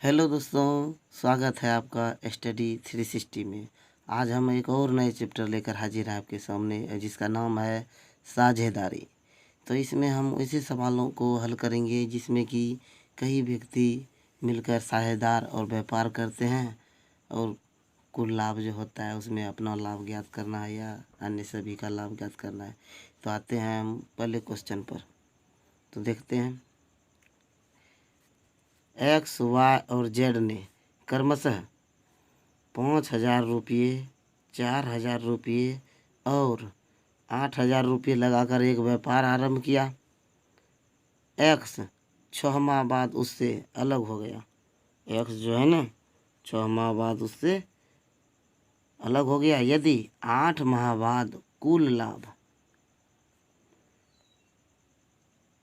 Hello दोस्तों, स्वागत है आपका स्टडी 360 में। आज हम एक और नए चैप्टर लेकर हाजिर हैं आपके सामने, जिसका नाम है साझेदारी। तो इसमें हम ऐसे सवालों को हल करेंगे जिसमें कि कई व्यक्ति मिलकर साझेदार और व्यापार करते हैं और कुल लाभ जो होता है उसमें अपना लाभ ज्ञात करना है या अन्य सभी का लाभ ज्ञात करना है। तो आते हैं हम पहले क्वेश्चन पर। तो देखते हैं, एक्स वाई और जेड ने क्रमशः 5,000 रुपये, 4,000 रुपये और 8,000 रुपये लगाकर एक व्यापार आरंभ किया। एक्स 6 माह बाद उससे अलग हो गया। एक्स जो है ना, 6 माह बाद उससे अलग हो गया। यदि 8 माह बाद कुल लाभ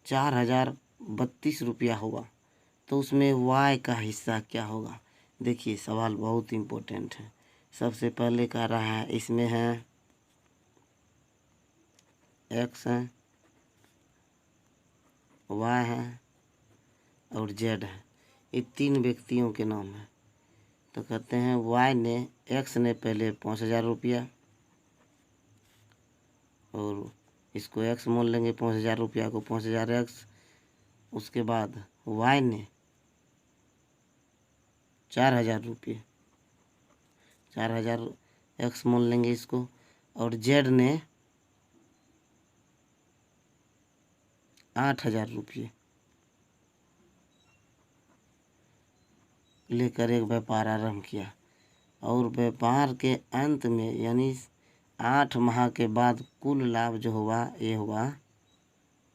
4,032 रुपया हुआ तो उसमें वाई का हिस्सा क्या होगा। देखिए, सवाल बहुत इम्पोर्टेंट है। सबसे पहले कह रहा है, इसमें है एक्स है, वाई है और जेड है। ये तीन व्यक्तियों के नाम है। तो कहते हैं वाई ने, एक्स ने पहले 5,000 रुपया, और इसको एक्स मान लेंगे, 5,000 रुपया को 5,000 एक्स। उसके बाद वाई ने 4,000 रुपये, 4,000 एक्स मान लेंगे इसको। और जेड ने 8,000 रुपये लेकर एक व्यापार आरंभ किया। और व्यापार के अंत में यानी 8 माह के बाद कुल लाभ जो हुआ ये हुआ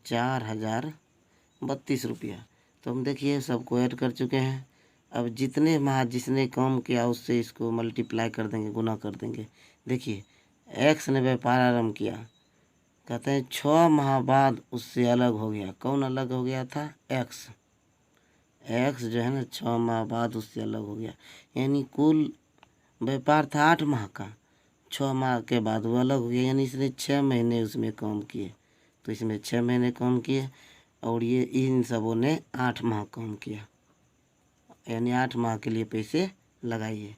4,032 रुपया। तो हम देखिए सबको ऐड कर चुके हैं। अब जितने माह जिसने काम किया उससे इसको मल्टीप्लाई कर देंगे, गुना कर देंगे। देखिए, एक्स ने व्यापार आरंभ किया, कहते हैं 6 माह बाद उससे अलग हो गया। कौन अलग हो गया था? एक्स। एक्स जो है ना, 6 माह बाद उससे अलग हो गया। यानी कुल व्यापार था 8 माह का, 6 माह के बाद वो अलग हो गया। यानी इसने 6 महीने उसमें काम किए। तो इसमें 6 महीने काम किए और ये इन सबों ने 8 माह काम किया, यानी 8 माह के लिए पैसे लगाइए।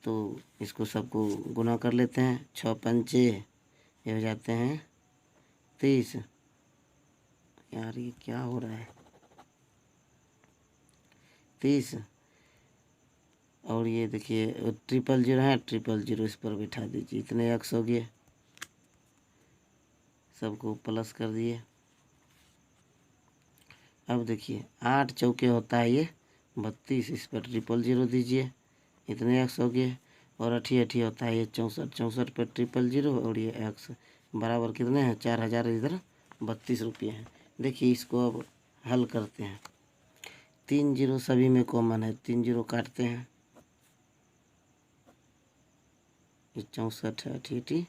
तो इसको सबको गुना कर लेते हैं। 6 पंचे ये हो जाते हैं 30। यार ये क्या हो रहा है? 30। और ये देखिए 000 है, 000 इस पर बिठा दीजिए। इतने एक्स हो गए, सबको प्लस कर दिए। अब देखिए 8 चौके होता है ये 32, इस पर 000 दीजिए। इतने एक्स हो गए। और 8 होता है ये 64, 64 पर 000 और ये एक्स बराबर कितने हैं? 4,000 इधर 32 रुपये हैं। देखिए इसको अब हल करते हैं। 3 जीरो सभी में कॉमन है, 3 जीरो काटते हैं। ये 64 है, 8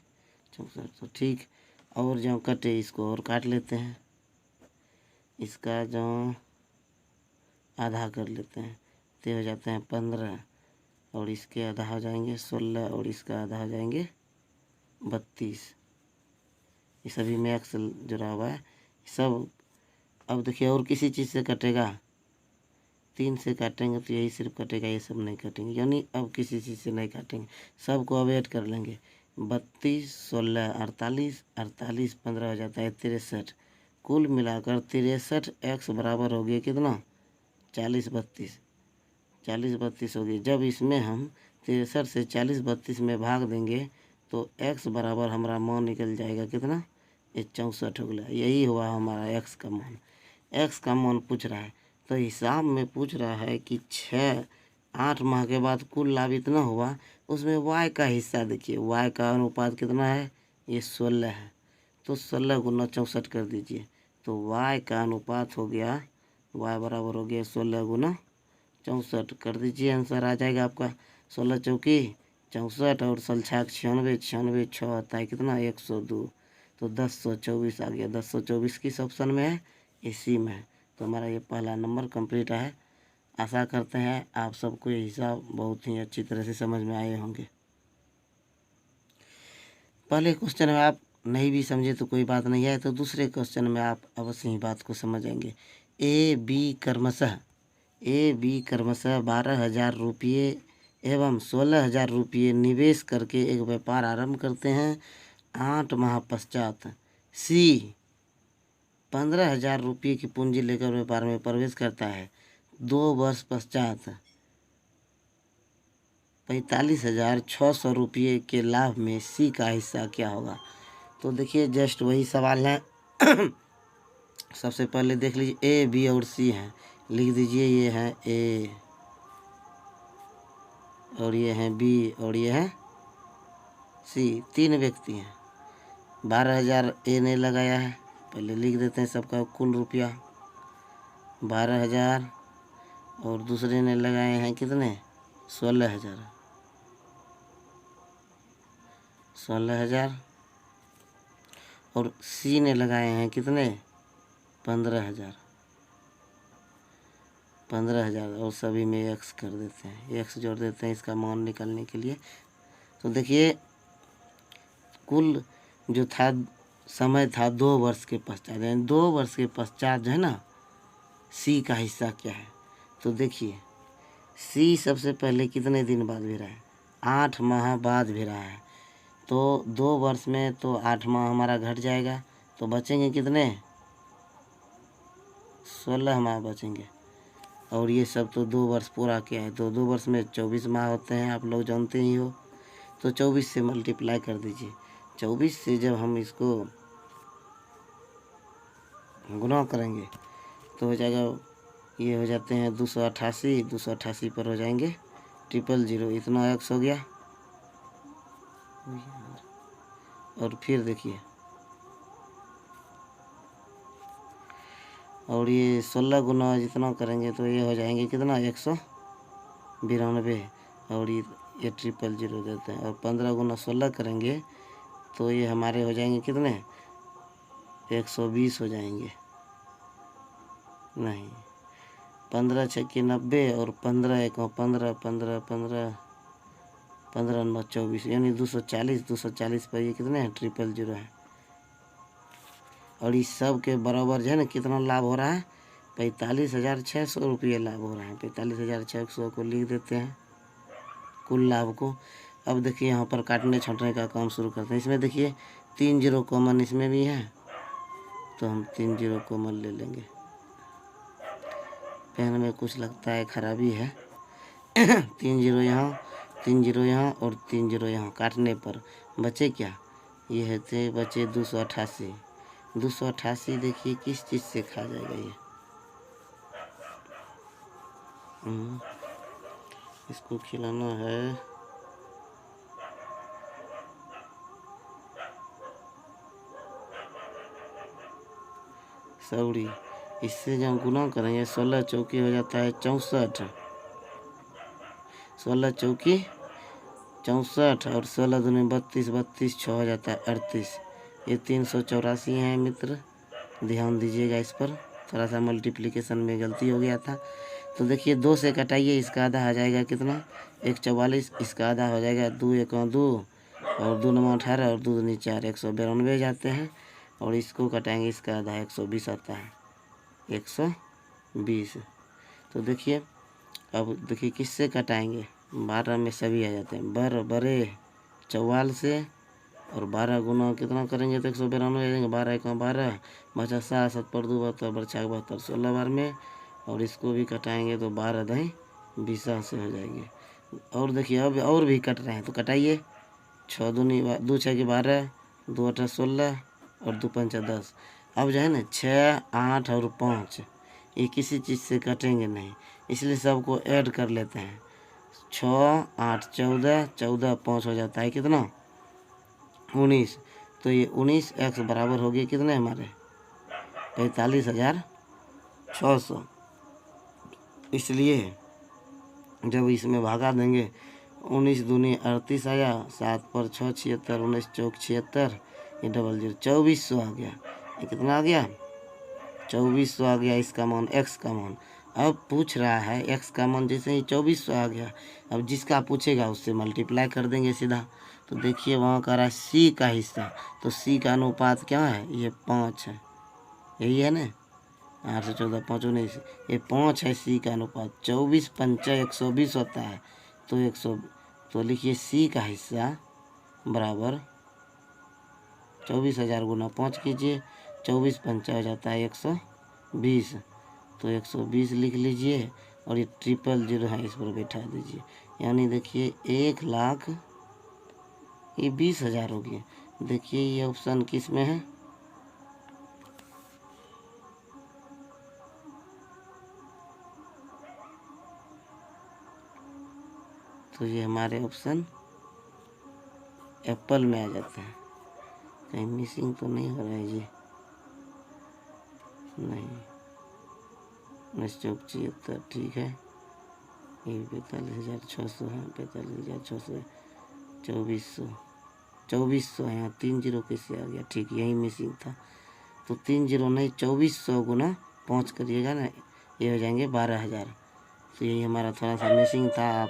64। तो ठीक, और जो कटे इसको और काट लेते हैं। इसका जो आधा कर लेते हैं तो हो जाते हैं 15, और इसके आधा हो जाएंगे 16, और इसका आधा हो जाएंगे 32। ये सभी में एक्स जुड़ा हुआ है सब। अब देखिए और किसी चीज़ से कटेगा, 3 से काटेंगे तो यही सिर्फ कटेगा, ये सब नहीं कटेंगे। यानी अब किसी चीज़ से नहीं काटेंगे, सबको अब ऐड कर लेंगे। 32, 16, 48, 48, 15 हो जाता है 63। कुल मिलाकर 63 एक्स बराबर हो गया कितना? 40 32। 40 32 हो गई। जब इसमें हम 63 से 40 32 में भाग देंगे तो x बराबर हमारा मान निकल जाएगा कितना? ये 64 हो गया। यही हुआ हमारा x का मान। x का मान पूछ रहा है, तो हिसाब में पूछ रहा है कि 8 माह के बाद कुल लाभ इतना हुआ, उसमें y का हिस्सा देखिए। y का अनुपात कितना है? ये 16 है। तो 16 गुना 64 कर दीजिए, तो y का अनुपात हो गया, y बराबर हो गया 16 गुना 64 कर दीजिए। आंसर आ जाएगा आपका 16 चौकी 64 और 16 96, 96 6 आता है कितना? 102। तो 1024 आ गया। 1024 किस ऑप्शन में है? इसी में है। तो हमारा ये पहला नंबर कंप्लीट है। आशा करते हैं आप सबको ये हिसाब बहुत ही अच्छी तरह से समझ में आए होंगे। पहले क्वेश्चन में आप नहीं भी समझे तो कोई बात नहीं है, तो दूसरे क्वेश्चन में आप अवश्य ही बात को समझ आएंगे। ए बी क्रमशः ए बी क्रमशः 12,000 रुपये एवं 16,000 रुपये निवेश करके एक व्यापार आरंभ करते हैं। 8 माह पश्चात सी 15,000 रुपये की पूंजी लेकर व्यापार में प्रवेश करता है। 2 वर्ष पश्चात 45,600 रुपये के लाभ में सी का हिस्सा क्या होगा। तो देखिए जस्ट वही सवाल है। सबसे पहले देख लीजिए ए बी और सी हैं, लिख दीजिए ये है ए और ये है बी और ये है सी, 3 व्यक्ति हैं। 12,000 ए ने लगाया है, पहले लिख देते हैं सबका कुल रुपया 12,000 और दूसरे ने लगाए हैं कितने 16,000 और सी ने लगाए हैं कितने 15,000 और सभी में एक्स कर देते हैं, एक्स जोड़ देते हैं इसका मान निकालने के लिए। तो देखिए कुल जो था समय था 2 वर्ष के पश्चात, यानी 2 वर्ष के पश्चात जो है ना सी का हिस्सा क्या है। तो देखिए सी सबसे पहले कितने दिन बाद भिरा है 8 माह बाद भिरा है। तो 2 वर्ष में तो 8 माह हमारा घट जाएगा, तो बचेंगे कितने 16 माह बचेंगे। और ये सब तो 2 वर्ष पूरा किया है, तो 2 वर्ष में 24 माह होते हैं, आप लोग जानते ही हो। तो 24 से मल्टीप्लाई कर दीजिए। 24 से जब हम इसको गुना करेंगे तो हो जाएगा, ये हो जाते हैं 288 पर हो जाएंगे 000, इतना एक्स हो गया। और फिर देखिए और ये 16 गुना जितना करेंगे तो ये हो जाएंगे कितना 192 और ये 000 देते हैं। और 15 गुना 16 करेंगे तो ये हमारे हो जाएंगे कितने 120 हो जाएंगे। नहीं 15 छक्के 90 और 15 एक 15 15 15 15 9 24 यानी 240 पर ये कितने हैं 000 है। और इस सब के बराबर जो है ना कितना लाभ हो रहा है 45,600 रुपये लाभ हो रहा है। 45,600 को लिख देते हैं कुल लाभ को। अब देखिए यहाँ पर काटने छाँटने का काम शुरू करते हैं। इसमें देखिए 3 0 कॉमन इसमें भी है, तो हम 3 0 कॉमन ले लेंगे। पेन में कुछ लगता है खराबी है। 3 0 यहाँ 3 0 यहाँ और 3 0 यहाँ, काटने पर बचे क्या ये है थे बचे 288। देखिए किस चीज़ से खा जाएगा ये। इसको खिलाना है सौड़ी। इससे जब गुना करेंगे 16 चौकी हो जाता है 64, 16 चौकी 64 और 16 दूनी 32, 32 6 हो जाता है 38। ये 384 है मित्र, ध्यान दीजिएगा इस पर, थोड़ा सा मल्टीप्लिकेशन में गलती हो गया था। तो देखिए 2 से कटाइए, इसका आधा आ जाएगा कितना 144, इसका आधा हो जाएगा 2 1 2 और 2 9 18 और 2 दूनी 4, 192 जाते हैं। और इसको कटाएंगे, इसका आधा 120 आता है 120। तो देखिए अब देखिए किससे कटाएंगे 12 में सभी आ जाते हैं, बड़े 44 से और 12 गुना कितना करेंगे तो 192 आ जाएंगे। 12 1 12 बचा 7 7 पर 2 72 बचा 72 16 बार में। और इसको भी कटाएंगे तो 12 दही 20 से हो जाएंगे। और देखिए अब और भी कट रहे हैं, तो कटाइए 6 दूनी 2 6 के 12 2 8 16 और 2 5 10। अब जो है ना 6 8 और 5 ये किसी चीज़ से कटेंगे नहीं, इसलिए सबको ऐड कर लेते हैं। 6 8 14 14 5 हो जाता है कितना 19। तो ये 19 एक्स बराबर हो गए कितने हमारे 45,600। इसलिए जब इसमें भागा देंगे 19 दूनी 38 आया, 7 पर 6 76, 19 चौक 76, ये 00 2400 आ गया। ये कितना आ गया 2400 आ गया इसका मान, एक्स का मान। अब पूछ रहा है एक्स का मान, जैसे ही 2400 आ गया, अब जिसका पूछेगा उससे मल्टीप्लाई कर देंगे सीधा। तो देखिए वहाँ का रहा सी का हिस्सा, तो सी का अनुपात क्या है ये 5 है, यही है ना 8 से 14 5 19, ये 5 है सी का अनुपात। 24 पंचा 120 होता है, तो 100, तो लिखिए सी का हिस्सा बराबर 24,000 गुना 5 कीजिए, 24 पंचा हो जाता है 120, तो 120 लिख लीजिए और ये 000 है इस पर बैठा दीजिए। यानी देखिए 1,00,000 ये 20,000 हो गया। देखिए ये ऑप्शन किस में है, तो ये हमारे ऑप्शन एप्पल में आ जाते हैं। कहीं मिसिंग तो नहीं हो रहा है जी, नहीं, 19,74 ठीक है। ये 45,600 है, 45,600 है, 2400 है। यहाँ 3 जीरो कैसे आ गया, ठीक यही मिसिंग था। तो 3 जीरो नहीं, 2400 गुना 5 करिएगा ना, ये हो जाएंगे 12,000। तो यही हमारा थोड़ा सा मिसिंग था, आप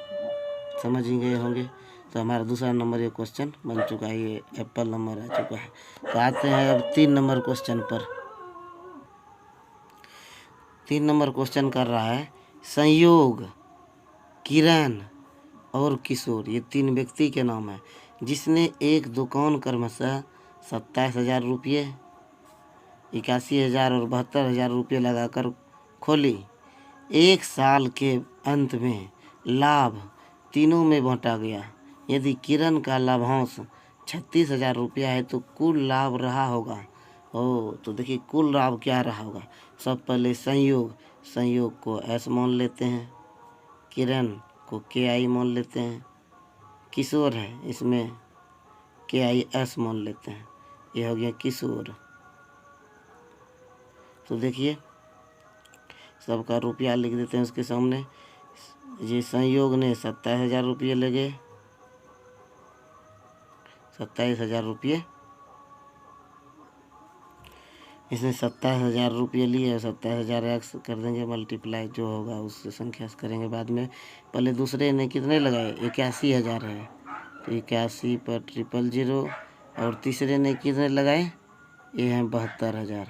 समझ ही गए होंगे। तो हमारा दूसरा नंबर ये क्वेश्चन बन चुका है, ये एप्पल नंबर आ चुका है। तो आते हैं अब 3 नंबर क्वेश्चन पर। 3 नंबर क्वेश्चन कर रहा है, संयोग किरण और किशोर, ये 3 व्यक्ति के नाम है, जिसने एक दुकान क्रमशः 27,000 रुपये, 81,000 और 72,000 रुपये लगाकर खोली। 1 साल के अंत में लाभ तीनों में बांटा गया। यदि किरण का लाभांश 36,000 रुपया है तो कुल लाभ रहा होगा। तो देखिए कुल लाभ क्या रहा होगा। सब पहले संयोग को एस मान लेते हैं, किरण को के आई मान लेते हैं, किशोर है इसमें के आई एस मान लेते हैं, ये हो गया किशोर। तो देखिए सबका रुपया लिख देते हैं उसके सामने। ये संयोग ने 27,000 रुपये लगे, 27,000 रुपये, इसने 27,000 रुपये लिए, 27,000 एक्स कर देंगे मल्टीप्लाई, जो होगा उससे संख्या से करेंगे बाद में। पहले दूसरे ने कितने लगाए, 81,000 है, तो 81 पर 000, और तीसरे ने कितने लगाए, ये हैं 72,000,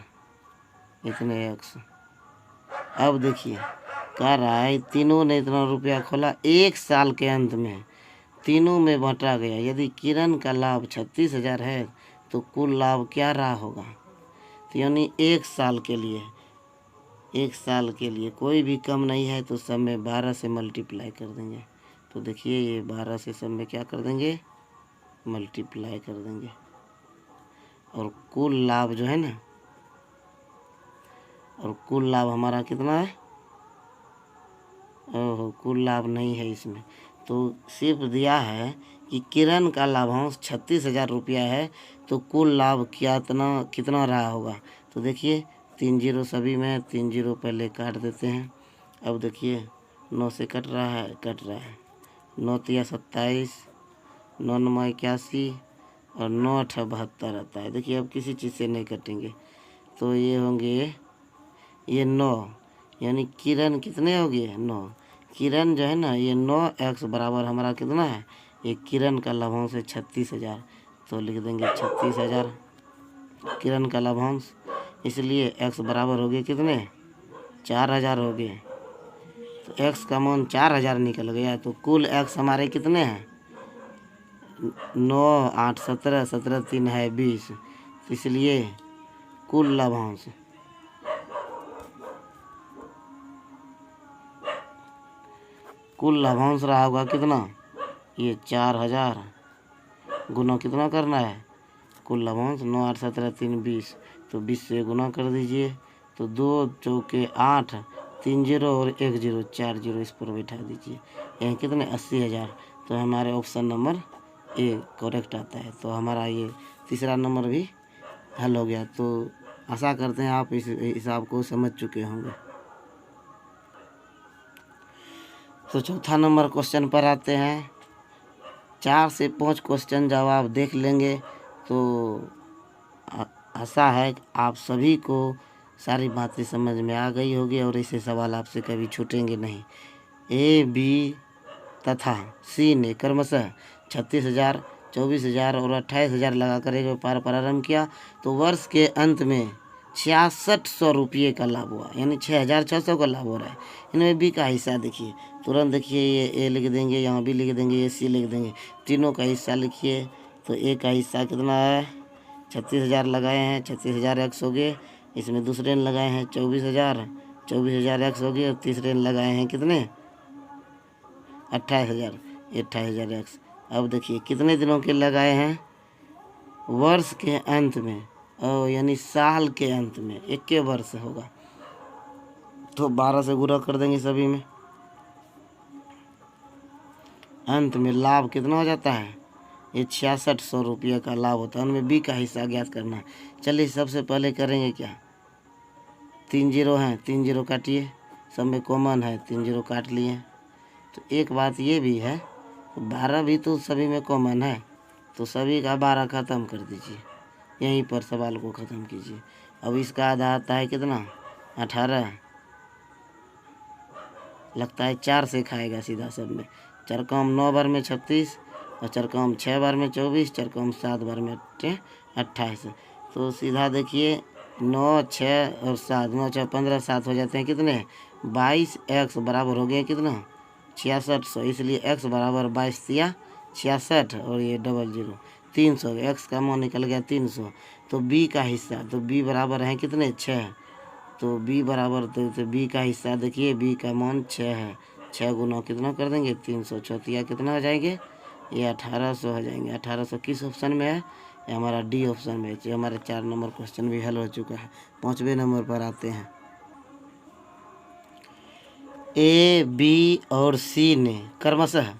इतने एक्स। अब देखिए कह रहा है तीनों ने इतना रुपया खोला, 1 साल के अंत में तीनों में बांटा गया। यदि किरण का लाभ 36,000 है तो कुल लाभ क्या रहा होगा। तो यानी 1 साल के लिए, 1 साल के लिए कोई भी कम नहीं है, तो सब में 12 से मल्टीप्लाई कर देंगे। तो देखिए ये 12 से सब में क्या कर देंगे, मल्टीप्लाई कर देंगे। और कुल लाभ जो है ना, और कुल लाभ हमारा कितना है, ओहो कुल लाभ नहीं है इसमें, तो सिर्फ दिया है कि किरण का लाभांश 36,000 रुपया है, तो कुल लाभ कितना रहा होगा। तो देखिए 3 जीरो सभी में, 3 जीरो पहले काट देते हैं। अब देखिए 9 से कट रहा है, 9 तिया 27, 9 9 81 और 9 8 72 आता है। देखिए अब किसी चीज़ से नहीं कटेंगे, तो ये होंगे ये 9, यानी किरण कितने हो गए 9। किरण जो है ना, ये 9x बराबर हमारा कितना है, ये किरण का लाभांश है 36,000, तो लिख देंगे 36,000 किरण का लाभांश, इसलिए x बराबर हो गए कितने, 4,000 हो गए। तो x का मान 4,000 निकल गया। तो कुल x हमारे कितने हैं, 9 8 17, 17 3 है 20, तो इसलिए कुल लाभांश रहा होगा कितना, ये 4,000 गुना कितना करना है, कुल लाभांश 9 8 17 3 20, तो 20 से गुना कर दीजिए। तो 2 चौके 8, 3 जीरो और 1 जीरो, 4 जीरो इस पर बैठा दीजिए। यहाँ कितने 80,000। तो हमारे ऑप्शन नंबर ए करेक्ट आता है। तो हमारा ये तीसरा नंबर भी हल हो गया। तो आशा करते हैं आप इस हिसाब को समझ चुके होंगे। तो चौथा नंबर क्वेश्चन पर आते हैं। 4 से 5 क्वेश्चन जब आप देख लेंगे तो आशा है आप सभी को सारी बातें समझ में आ गई होगी और ऐसे सवाल आपसे कभी छूटेंगे नहीं। ए बी तथा सी ने क्रमशः 36,000, 24,000 और 28,000 लगाकर एक व्यापार प्रारंभ किया। तो वर्ष के अंत में 6600 रुपये का लाभ हुआ, यानी 6600 का लाभ हो रहा है। इनमें बी का हिस्सा देखिए, तुरंत देखिए ये ए लिख देंगे, यहाँ भी लिख देंगे, ये सी लिख देंगे, तीनों का हिस्सा लिखिए। तो ए का हिस्सा कितना है, 36,000 लगाए हैं, 36,000 एक्स हो गए, इसमें दूसरे ने लगाए हैं 24,000, 24,000 एक्स हो गए, और तीसरे ने लगाए हैं कितने 28,000, 28,000 एक्स। अब देखिए कितने दिनों के लगाए हैं, वर्ष के अंत में, और यानी साल के अंत में, 1 वर्ष होगा तो 12 से गुणा कर देंगे सभी में, अंत में लाभ कितना हो जाता है, ये 6600 रुपये का लाभ होता है। उनमें बी का हिस्सा ज्ञात करना है। चलिए सबसे पहले करेंगे क्या, 3 जीरो हैं, 3 जीरो काटिए, सब में कॉमन है, 3 जीरो काट लिए। तो एक बात ये भी है, 12 भी तो सभी में कॉमन है, तो सभी का 12 ख़त्म कर दीजिए, यहीं पर सवाल को ख़त्म कीजिए। अब इसका आधा आता है कितना, 18, लगता है 4 से खाएगा सीधा सब में। 4 कम 9 बार में 36, और 4 कम 6 बार में 24, 4 कम 7 बार में 28। तो सीधा देखिए 9, 6 और 7, 9, 6, 15, 7 हो जाते हैं कितने, 22 एक्स बराबर हो गया कितना 6600, इसलिए एक्स बराबर 22 दिया 66, और ये डबल जीरो 300, एक्स का मान निकल गया 300। तो बी का हिस्सा, तो बी बराबर है कितने 6, तो बी बराबर तो बी का हिस्सा देखिए, बी का मान 6 है, 6 गुना कितना कर देंगे 300, चौथिया कितना हो जाएंगे, ये 1800 हो जाएंगे। 1800 किस ऑप्शन में है, ये हमारा डी ऑप्शन में है। ये हमारा 4 नंबर क्वेश्चन भी हल हो चुका है। 5वें नंबर पर आते हैं। ए, बी और सी ने क्रमशः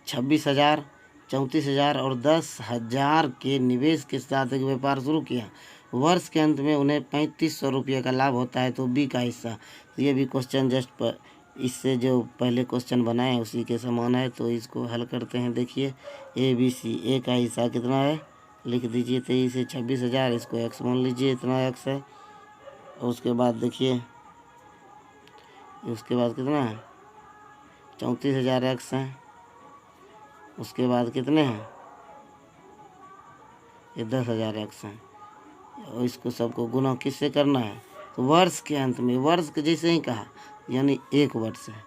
26,000, 34,000 और 10,000 के निवेश के साथ एक व्यापार शुरू किया। वर्ष के अंत में उन्हें 3500 रुपये का लाभ होता है, तो बी का हिस्सा। तो ये भी क्वेश्चन जस्ट पर इससे जो पहले क्वेश्चन बनाए उसी के समान है, तो इसको हल करते हैं। देखिए ए बी सी, ए का हिस्सा कितना है लिख दीजिए, 23 से 26,000, इसको एक्स मान लीजिए, इतना एक्स है। और उसके बाद देखिए, उसके बाद कितना है 34,000 एक्स है। उसके बाद कितने हैं, ये 10,000 एक्स हैं। और इसको सबको गुना किससे करना है, तो वर्ष के अंत में, वर्ष के जैसे ही कहा, यानी 1 वर्ष है,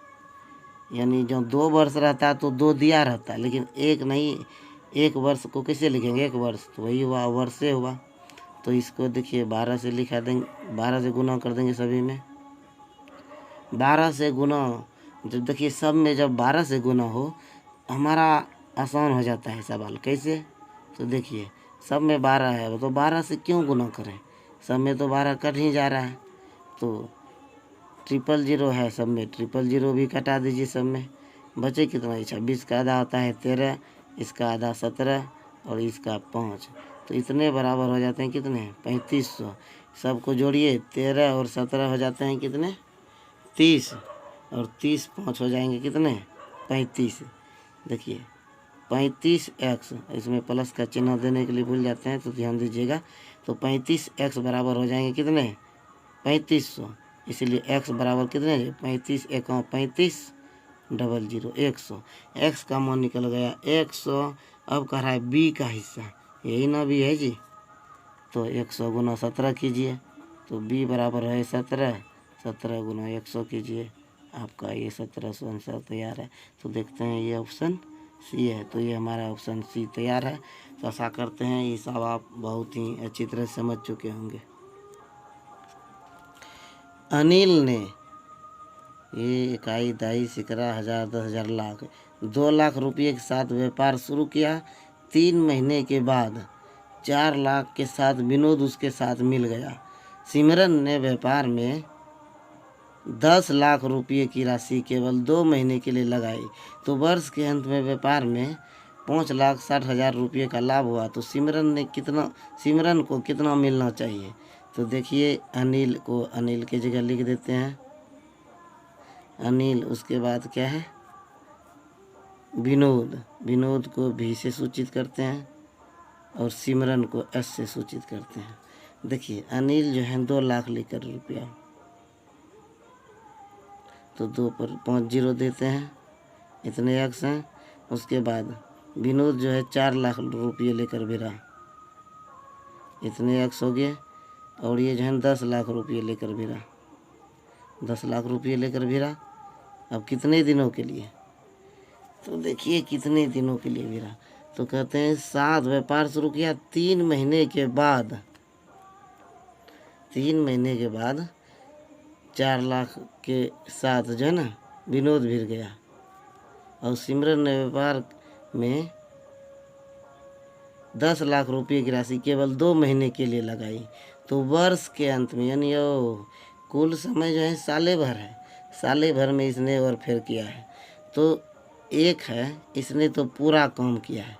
यानी जो 2 वर्ष रहता तो 2 दिया रहता, लेकिन 1 नहीं, 1 वर्ष को कैसे लिखेंगे, 1 वर्ष, तो वही हुआ, वर्ष से हुआ। तो इसको देखिए 12 से लिखा देंगे, 12 से गुना कर देंगे सभी में, 12 से गुना। जब देखिए सब में जब 12 से गुना हो, हमारा आसान हो जाता है सवाल। कैसे, तो देखिए सब में 12 है, तो 12 से क्यों गुना करें, सब में तो 12 कट ही जा रहा है। तो 000 है सब में, 000 भी कटा दीजिए सब में, बचे कितना है 26 का आधा होता है 13, इसका आधा 17, और इसका 5, तो इतने बराबर हो जाते हैं कितने 3500। सबको जोड़िए, 13 और 17 हो जाते हैं कितने 30, और 30 5 हो जाएंगे कितने 35। देखिए 35 एक्स, इसमें प्लस का चिन्ह देने के लिए भूल जाते हैं तो ध्यान दीजिएगा। तो 35 एक्स बराबर हो जाएंगे कितने 3500, इसलिए एक्स बराबर कितने 35 1 35 00 100, एक्स का मान निकल गया 100। अब कह रहा है बी का हिस्सा, यही ना बी है जी, तो 100 गुना 17 कीजिए, तो बी बराबर है 17, 17 गुना 100 कीजिए, आपका ये 1700 आंसर तैयार है। तो देखते हैं ये ऑप्शन सी है, तो ये हमारा ऑप्शन सी तैयार है। तो आशा करते हैं ये सब आप बहुत ही अच्छी तरह समझ चुके होंगे। अनिल ने ये इकाई दाई सिकरा 1000 10,000 लाख 2 लाख रुपये के साथ व्यापार शुरू किया। 3 महीने के बाद 4 लाख के साथ विनोद उसके साथ मिल गया। सिमरन ने व्यापार में 10 लाख रुपये की राशि केवल 2 महीने के लिए लगाई, तो वर्ष के अंत में व्यापार में 5,60,000 रुपये का लाभ हुआ। तो सिमरन को कितना मिलना चाहिए, तो देखिए अनिल को अनिल की जगह लिख देते हैं अनिल, उसके बाद क्या है विनोद को भी से सूचित करते हैं, और सिमरन को एस से सूचित करते हैं। देखिए अनिल जो है 2 लाख लेकर रुपया, तो 2 पर 5 जीरो देते हैं, इतने एक्स हैं। उसके बाद विनोद जो है 4 लाख रुपये लेकर भिरा, इतने एक्स हो गए। और ये जो है 10 लाख रुपये लेकर भिड़ा, 10 लाख रुपये लेकर भिड़ा। अब कितने दिनों के लिए, तो देखिए कितने दिनों के लिए भिड़ा। तो कहते हैं साथ व्यापार शुरू किया 3 महीने के बाद, 3 महीने के बाद 4 लाख के साथ जो है ना विनोद भिड़ गया। और सिमरन ने व्यापार में 10 लाख रुपये की राशि केवल 2 महीने के लिए लगाई। तो वर्ष के अंत में यानी कुल समय जो है साले भर है, साले भर में इसने और फेर किया है। तो एक है, इसने तो पूरा काम किया है,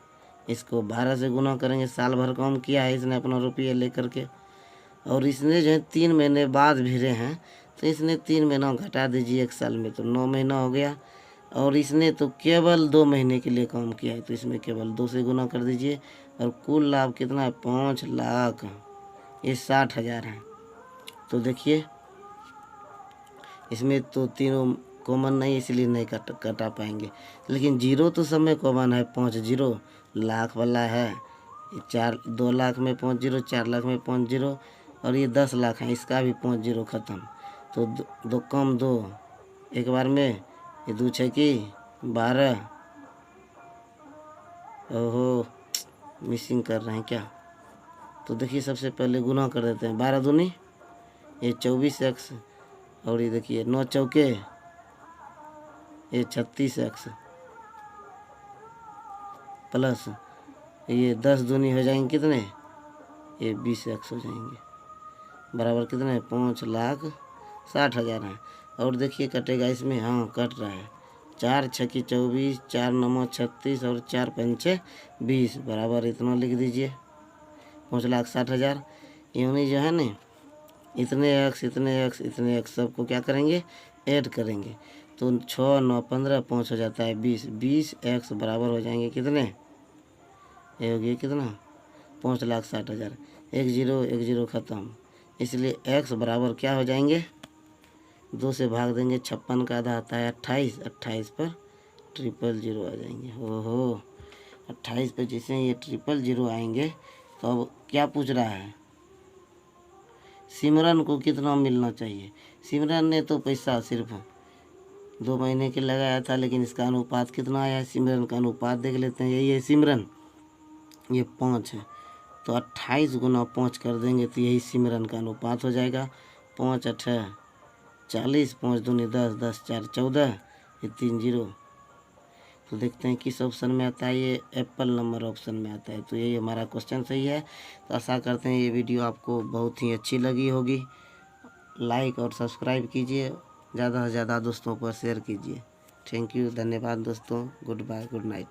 इसको 12 से गुना करेंगे, साल भर काम किया है इसने अपना रुपये लेकर के। और इसने जो है 3 महीने बाद भिड़े हैं, तो इसने 3 महीना घटा दीजिए 1 साल में, तो 9 महीना हो गया। और इसने तो केवल 2 महीने के लिए काम किया है, तो इसमें केवल 2 से गुना कर दीजिए। और कुल लाभ कितना है 5 लाख, ये 60,000 है। तो देखिए इसमें तो तीनों कॉमन नहीं, इसलिए नहीं कटा पाएंगे। लेकिन जीरो तो सब में कॉमन है, 5 जीरो लाख वाला है, 2 लाख में 5 जीरो, 4 लाख में 5 जीरो, और ये 10 लाख है, इसका भी 5 जीरो ख़त्म। तो दो कम 2 एक बार में, ये 2 6 की 12, ओहो मिसिंग कर रहे हैं क्या। तो देखिए सबसे पहले गुना कर देते हैं, 12 दूनी ये 24x, और ये देखिए 9 चौके ये 36x, प्लस ये 10 दूनी हो जाएंगे कितने, ये 20x हो जाएंगे, बराबर कितने 5,60,000 है। और देखिए कटेगा इसमें, हाँ कट रहा है, 4 6 की 24, 4 9 36 और 4 5 20, बराबर इतना लिख दीजिए 5,60,000। यूनी जो है ना इतने एक्स इतने एक्स इतने एक्स सबको क्या करेंगे, ऐड करेंगे। तो 6 9 15 5 हो जाता है 20, 20x बराबर हो जाएंगे कितने, ये हो गया कितना 5,60,000। 1 0 ख़त्म, इसलिए x बराबर क्या हो जाएंगे, 2 से भाग देंगे, 56 का आधा आता है 28, 28 पर 000 आ जाएंगे। ओहो 28 पर जैसे ये 000 आएंगे, तो अब क्या पूछ रहा है, सिमरन को कितना मिलना चाहिए। सिमरन ने तो पैसा सिर्फ 2 महीने के लगाया था, लेकिन इसका अनुपात कितना आया है, सिमरन का अनुपात देख लेते हैं। यही है सिमरन, ये 5 है, तो 28 गुना 5 कर देंगे, तो यही सिमरन का अनुपात हो जाएगा। 5 8 40, 5 दूनी 10, 10 4 14, ये 3 0। तो देखते हैं किस ऑप्शन में आता है, ये एप्पल नंबर ऑप्शन में आता है। तो यही हमारा क्वेश्चन सही है। तो आशा करते हैं ये वीडियो आपको बहुत ही अच्छी लगी होगी। लाइक और सब्सक्राइब कीजिए, ज़्यादा से ज़्यादा दोस्तों पर शेयर कीजिए। थैंक यू, धन्यवाद दोस्तों, गुड बाय, गुड नाइट।